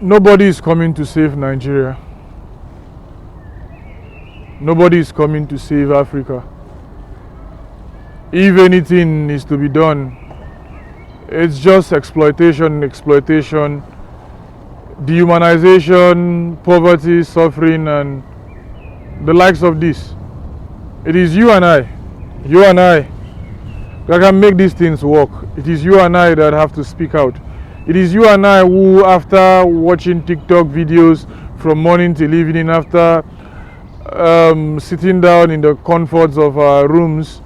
Nobody is coming to save Nigeria. Nobody is coming to save Africa. If anything is to be done, it's just exploitation, dehumanization, poverty, suffering, and the likes of this. It is you and I that can make these things work. It is you and I that have to speak out. It is you and I who, after watching TikTok videos from morning till evening, after sitting down in the comforts of our rooms,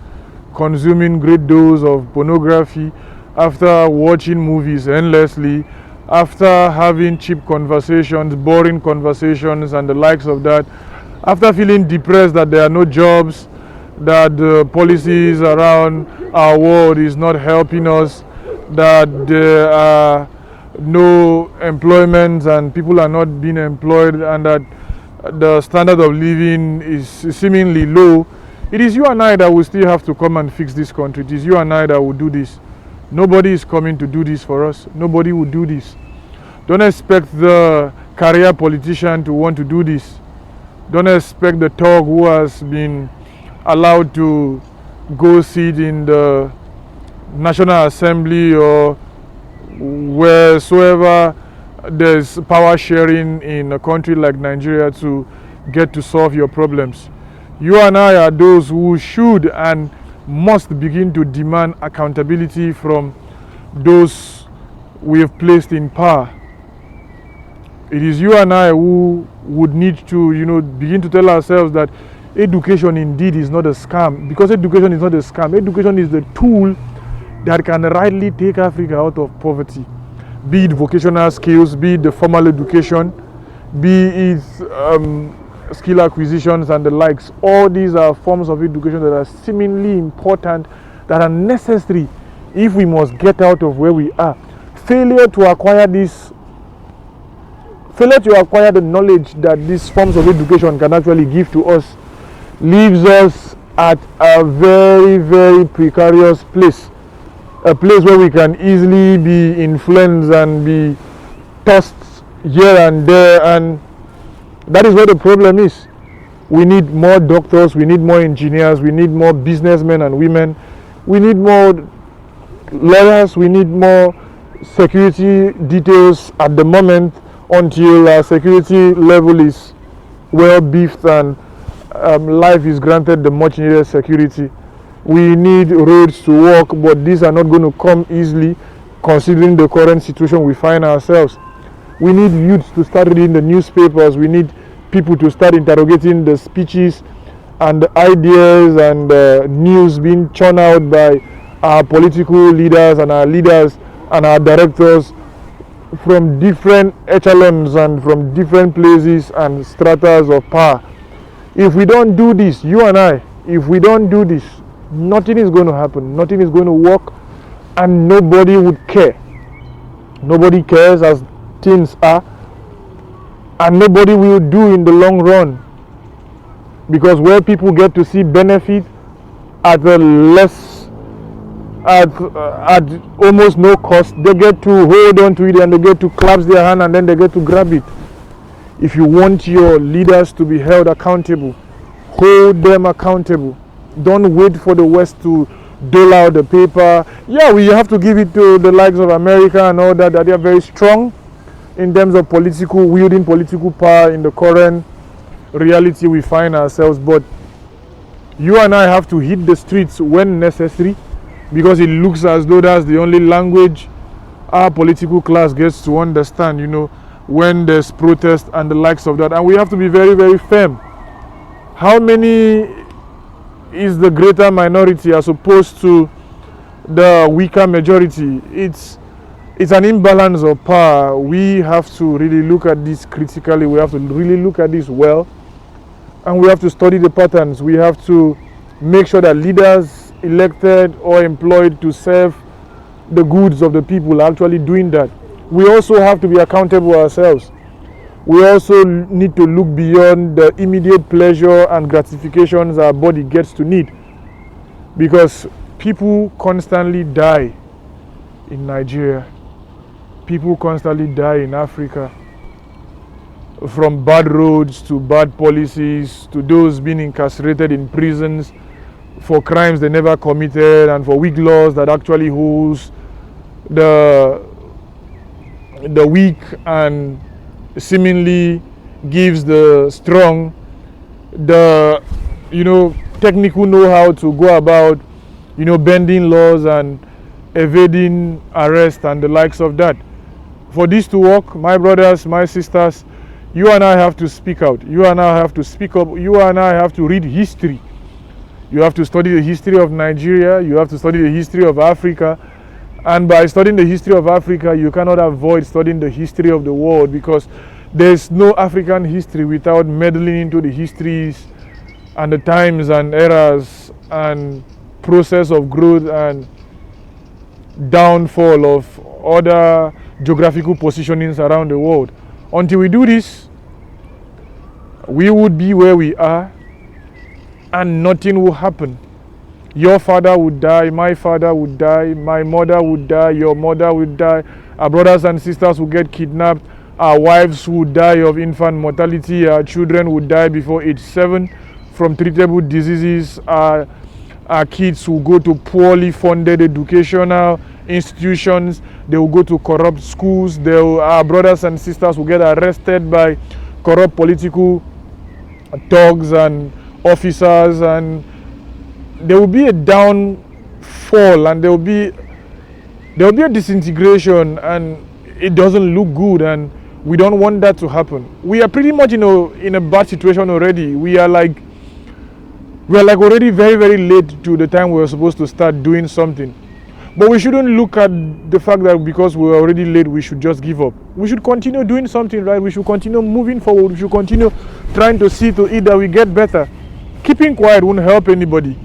consuming great dose of pornography, after watching movies endlessly, after having cheap conversations, boring conversations, and the likes of that, after feeling depressed that there are no jobs, that the policies around our world is not helping us, that there are no employments and people are not being employed, and that the standard of living is seemingly low, it is you and I that will still have to come and fix this country. It is you and I that will do this. Nobody is coming to do this for us. Nobody will do this. Don't expect the career politician to want to do this. Don't expect the thug who has been allowed to go sit in the National Assembly or wheresoever there's power sharing in a country like Nigeria to get to solve your problems. You and I are those who should and must begin to demand accountability from those we have placed in power. It is you and I who would need to, begin to tell ourselves that education indeed is not a scam. Because education is not a scam. Education is the tool that can rightly take Africa out of poverty. Be it vocational skills, be it the formal education, be it skill acquisitions and the likes. All these are forms of education that are seemingly important, that are necessary if we must get out of where we are. Failure to acquire the knowledge that these forms of education can actually give to us leaves us at a very, very precarious place. A place where we can easily be influenced and be tossed here and there, and that is where the problem is. We need more doctors, we need more engineers, we need more businessmen and women, we need more lawyers, we need more security details at the moment until our security level is well beefed and life is granted the much needed security. We need roads to walk, but these are not going to come easily considering the current situation we find ourselves. We need youths to start reading the newspapers. We need people to start interrogating the speeches and the ideas and news being churned out by our political leaders and our leaders and our directors from different echelons and from different places and stratas of power. If we don't do this, you and I, if we don't do this, nothing is going to happen, nothing is going to work, and nobody would care. Nobody cares as things are, and nobody will do in the long run, because where people get to see benefit at almost no cost, they get to hold on to it and they get to clasp their hand and then they get to grab it. If you want your leaders to be held accountable, hold them accountable. Don't wait for the West to dole out the paper. Yeah, we have to give it to the likes of America and all that they are very strong in terms of wielding political power in the current reality we find ourselves. But you and I have to hit the streets when necessary, because it looks as though that's the only language our political class gets to understand, when there's protest and the likes of that. And we have to be very, very firm. How many is the greater minority as opposed to the weaker majority? It's an imbalance of power. We have to really look at this critically. We have to really look at this well, and we have to study the patterns. We have to make sure that leaders elected or employed to serve the goods of the people are actually doing that. We also have to be accountable ourselves. We also need to look beyond the immediate pleasure and gratifications our body gets to need, because people constantly die in Nigeria. People constantly die in Africa. from bad roads to bad policies to those being incarcerated in prisons for crimes they never committed and for weak laws that actually holds the weak and seemingly gives the strong the technical know-how to go about bending laws and evading arrest and the likes of that. For this to work, my brothers, my sisters, you and I have to speak out. You and I have to speak up. You and I have to read history. You have to study the history of Nigeria. You have to study the history of Africa. And by studying the history of Africa, you cannot avoid studying the history of the world, because there's no African history without meddling into the histories and the times and eras and process of growth and downfall of other geographical positionings around the world. Until we do this, we would be where we are and nothing will happen. Your father would die, my father would die, my mother would die, your mother would die, our brothers and sisters would get kidnapped, our wives would die of infant mortality, our children would die before age 7 from treatable diseases, our kids will go to poorly funded educational institutions, they will go to corrupt schools, our brothers and sisters will get arrested by corrupt political thugs and officers, and there will be a downfall and there will be a disintegration, and it doesn't look good, and we don't want that to happen. We are pretty much in a bad situation already. We are like already very, very late to the time we were supposed to start doing something. But we shouldn't look at the fact that because we're already late, we should just give up. We should continue doing something, right? We should continue moving forward. We should continue trying to see to it that we get better. Keeping quiet won't help anybody.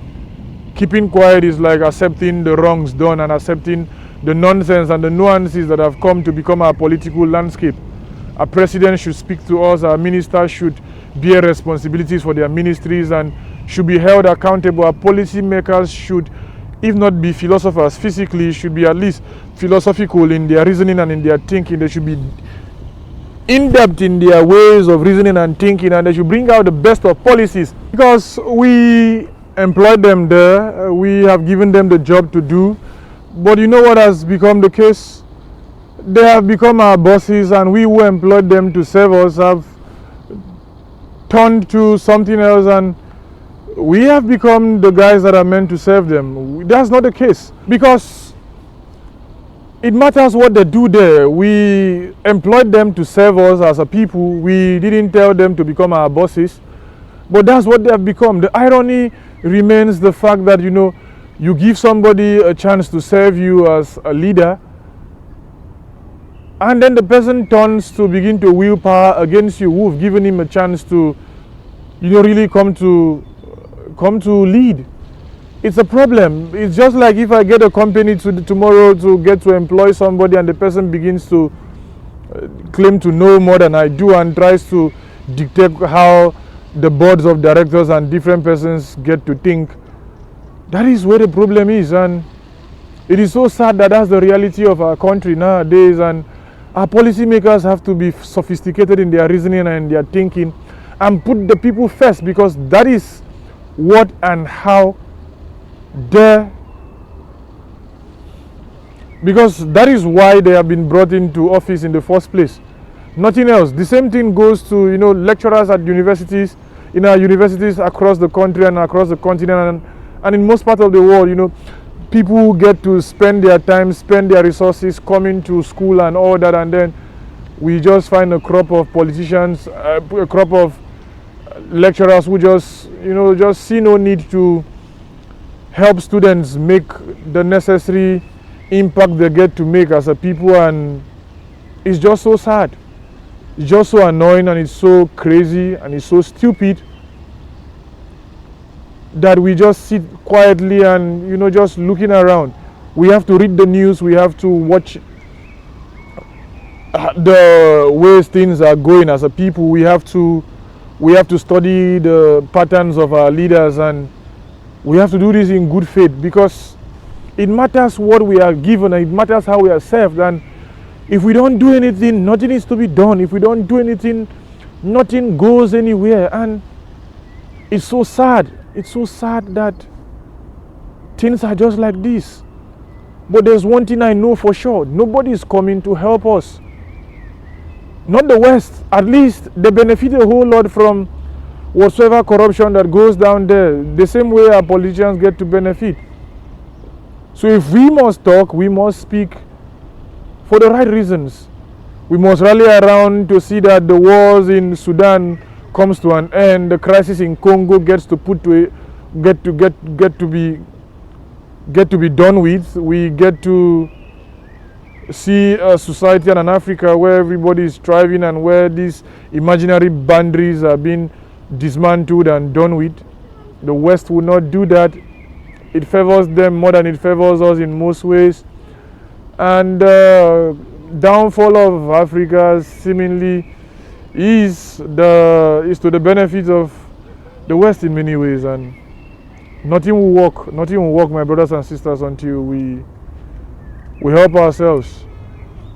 Keeping quiet is like accepting the wrongs done and accepting the nonsense and the nuances that have come to become our political landscape. Our president should speak to us. Our ministers should bear responsibilities for their ministries and should be held accountable. Our policy makers should, if not be philosophers physically, should be at least philosophical in their reasoning and in their thinking. They should be in-depth in their ways of reasoning and thinking, and they should bring out the best of policies, because we employed them there, we have given them the job to do. But you know what has become the case? They have become our bosses, and we who employed them to serve us have turned to something else, and we have become the guys that are meant to serve them. That's not the case, because it matters what they do there. We employed them to serve us as a people. We didn't tell them to become our bosses, but that's what they have become. The irony remains the fact that you give somebody a chance to serve you as a leader, and then the person turns to begin to wield power against you, who've given him a chance to really come to lead. It's a problem. It's just like if I get a company tomorrow to get to employ somebody, and the person begins to claim to know more than I do and tries to dictate how the boards of directors and different persons get to think. That is where the problem is, and it is so sad that that's the reality of our country nowadays. And our policymakers have to be sophisticated in their reasoning and their thinking and put the people first, because that is what and how because that is why they have been brought into office in the first place. Nothing else. The same thing goes to lecturers at universities, in our universities across the country and across the continent and in most parts of the world. People get to spend their time, spend their resources coming to school and all that, and then we just find a crop of politicians, a crop of lecturers who just see no need to help students make the necessary impact they get to make as a people. And it's just so sad. It's just so annoying, and it's so crazy, and it's so stupid that we just sit quietly and just looking around. We have to read the news, we have to watch the ways things are going as a people. We have to study the patterns of our leaders, and we have to do this in good faith, because it matters what we are given and it matters how we are served. And if we don't do anything, nothing is to be done. If we don't do anything, Nothing goes anywhere, and it's so sad. It's so sad that things are just like this. But there's one thing I know for sure: nobody is coming to help us. Not the West. At least they benefit a whole lot from whatsoever corruption that goes down there, the same way our politicians get to benefit. So if we must talk, we must speak for the right reasons. We must rally around to see that the wars in Sudan comes to an end, the crisis in Congo gets to be done with. We get to see a society and an Africa where everybody is thriving and where these imaginary boundaries are being dismantled and done with. The West will not do that. It favors them more than it favors us in most ways. And downfall of Africa seemingly is to the benefit of the West in many ways, and nothing will work, my brothers and sisters, until we help ourselves.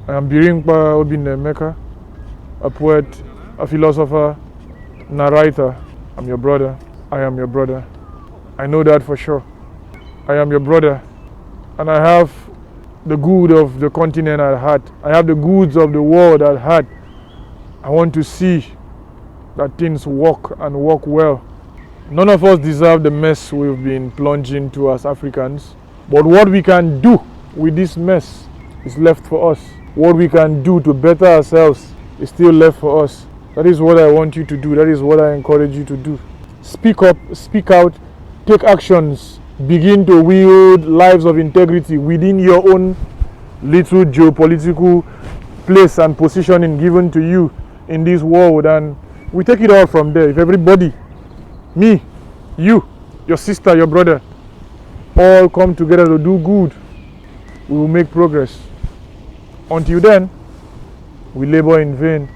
I am Biringkpa Emeka, a poet, a philosopher, and a writer. I'm your brother. I am your brother. I know that for sure. I am your brother, and I have the good of the continent at heart. I have the goods of the world at heart. I want to see that things work and work well. None of us deserve the mess we've been plunging into as Africans. But what we can do with this mess is left for us. What we can do to better ourselves is still left for us. That is what I want you to do. That is what I encourage you to do. Speak up, speak out, take actions. Begin to wield lives of integrity within your own little geopolitical place and positioning given to you in this world, and we take it all from there. If everybody, me, you, your sister, your brother, all come together to do good, we will make progress. Until then, we labor in vain.